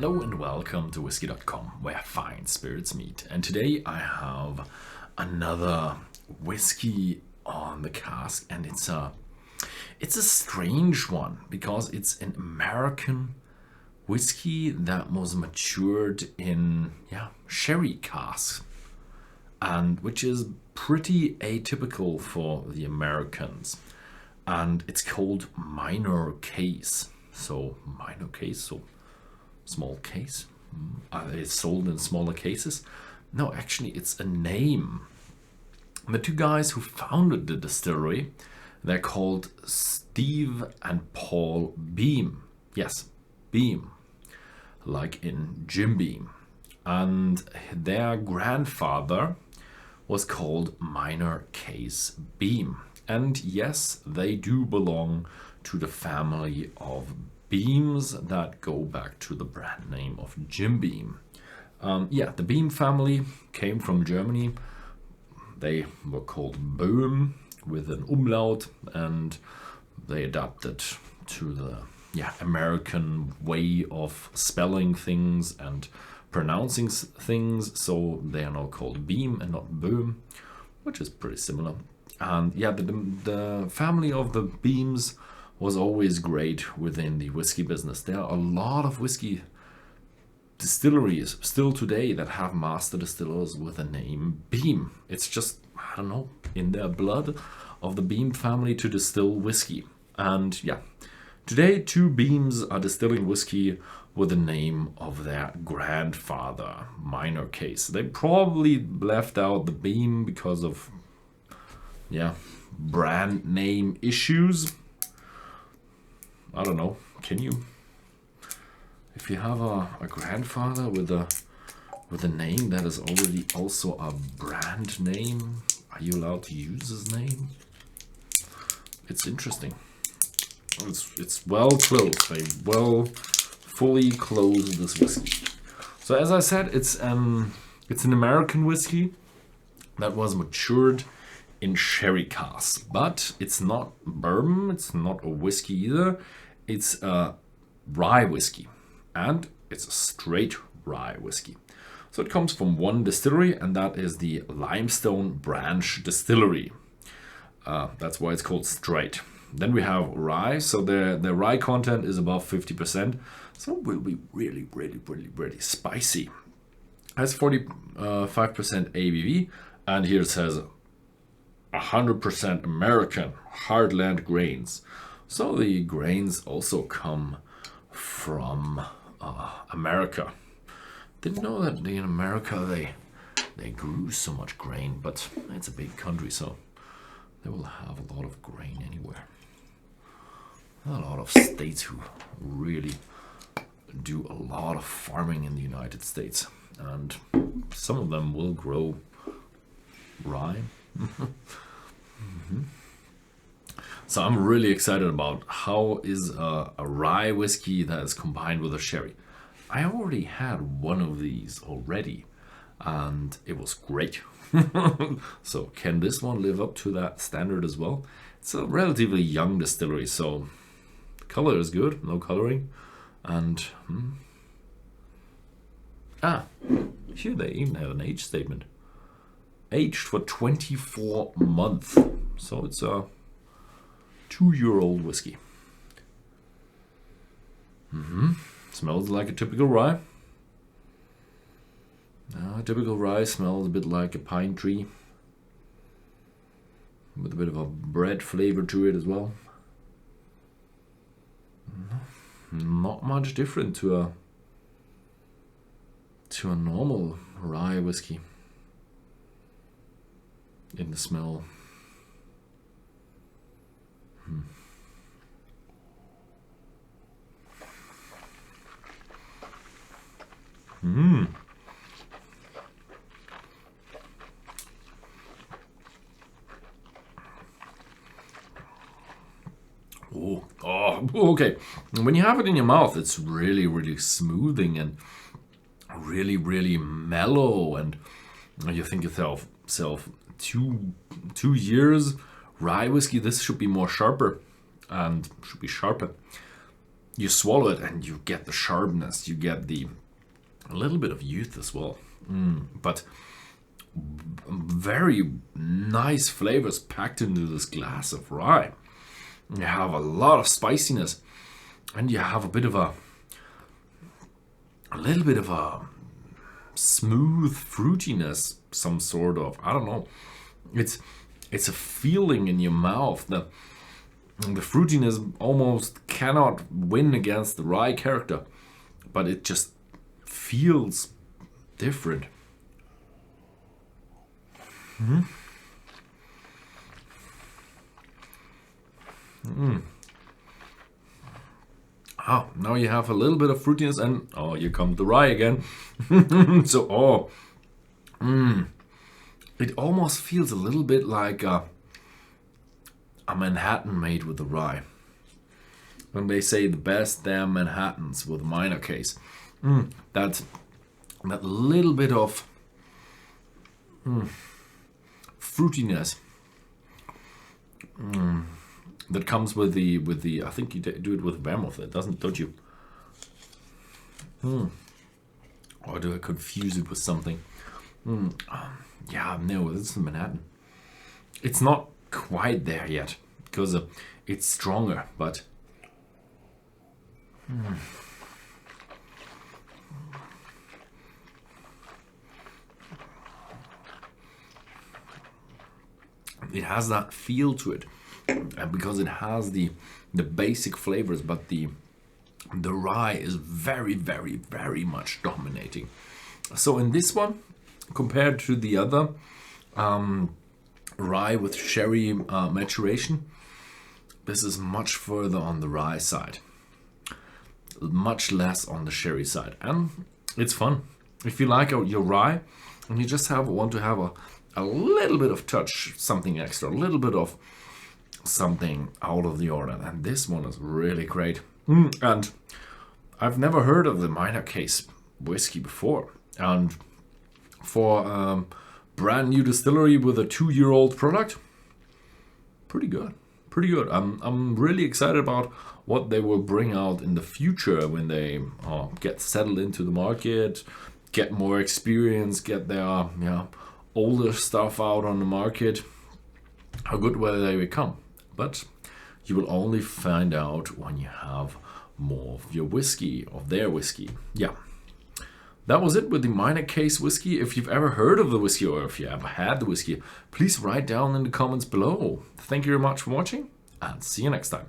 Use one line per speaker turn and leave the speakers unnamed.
Hello and welcome to Whisky.com, where fine spirits meet. And today I have another whiskey on the cask, and it's a strange one because it's an American whiskey that was matured in sherry casks, and which is pretty atypical for the Americans. And it's called minor case. So small case. It's sold in smaller cases. No, actually, it's a name. The two guys who founded the distillery, they're called Steve and Paul Beam. Yes, Beam, like in Jim Beam. And their grandfather was called Minor Case Beam. And yes, they do belong to the family of Beams that go back to the brand name of Jim Beam. The Beam family came from Germany. They were called Böhm with an umlaut, and they adapted to the American way of spelling things and pronouncing things. So they are now called Beam and not Böhm, which is pretty similar. And the family of the Beams was always great within the whiskey business. There are a lot of whiskey distilleries still today that have master distillers with the name Beam. It's just, I don't know, in their blood of the Beam family to distill whiskey. And today two Beams are distilling whiskey with the name of their grandfather, Minor Case. They probably left out the Beam because of brand name issues. I don't know. Can you, if you have a grandfather with a name that is already also a brand name, are you allowed to use his name? It's interesting. It's well closed. They fully closed this whiskey. So as I said, it's an American whiskey that was matured in sherry casks, but it's not bourbon, it's not a whiskey either. It's a rye whiskey, and it's a straight rye whiskey. So it comes from one distillery, and that is the Limestone Branch Distillery. That's why it's called straight. Then we have rye, so the rye content is above 50%, so it will be really, really, really, really spicy. It has 45% ABV, and here it says 100% American heartland grains. So the grains also come from America. Didn't know that in America they grew so much grain, but it's a big country, so they will have a lot of grain anywhere. A lot of states who really do a lot of farming in the United States, and some of them will grow rye. So I'm really excited about how is a rye whiskey that is combined with a sherry. I already had one of these already, and it was great. So can this one live up to that standard as well? It's a relatively young distillery, so the color is good, no coloring, and here they even have an age statement. Aged for 24 months. So it's a 2-year-old whiskey. Smells like a typical rye. A typical rye smells a bit like a pine tree, with a bit of a bread flavor to it as well. Not much different to a normal rye whiskey in the smell. Okay. When you have it in your mouth, it's really, really smoothing and really, really mellow, and you think yourself, 2 years rye whiskey, this should be more sharper and should be sharper. you swallow it and you get the sharpness, you get a little bit of youth as well. But very nice flavors packed into this glass of rye. You have a lot of spiciness, and you have a little bit of a smooth fruitiness, some sort of, I don't know. It's a feeling in your mouth. The fruitiness almost cannot win against the rye character, but it just feels different. Now you have a little bit of fruitiness, and here comes the rye again. So, it almost feels a little bit like a Manhattan made with the rye. When they say the best damn Manhattans with minor case, that little bit of fruitiness that comes with the I think you do it with vermouth, don't you? Or do I confuse it with something? Yeah, no, this is Manhattan. It's not quite there yet because it's stronger, but it has that feel to it, and because it has the basic flavors, but the rye is very, very, very much dominating. So in this one, compared to the other rye with sherry maturation, this is much further on the rye side, much less on the sherry side, and it's fun. If you like your rye and you just want to have a little bit of touch, something extra, a little bit of something out of the order, and this one is really great. And I've never heard of the minor case whiskey before, and for brand new distillery with a 2-year-old product, pretty good. I'm really excited about what they will bring out in the future when they get settled into the market, get more experience, get their older stuff out on the market, how good will they become. But you will only find out when you have more of your whiskey, of their whiskey. Yeah. That was it with the minor case whiskey. If you've ever heard of the whiskey, or if you ever had the whiskey, please write down in the comments below. Thank you very much for watching, and see you next time.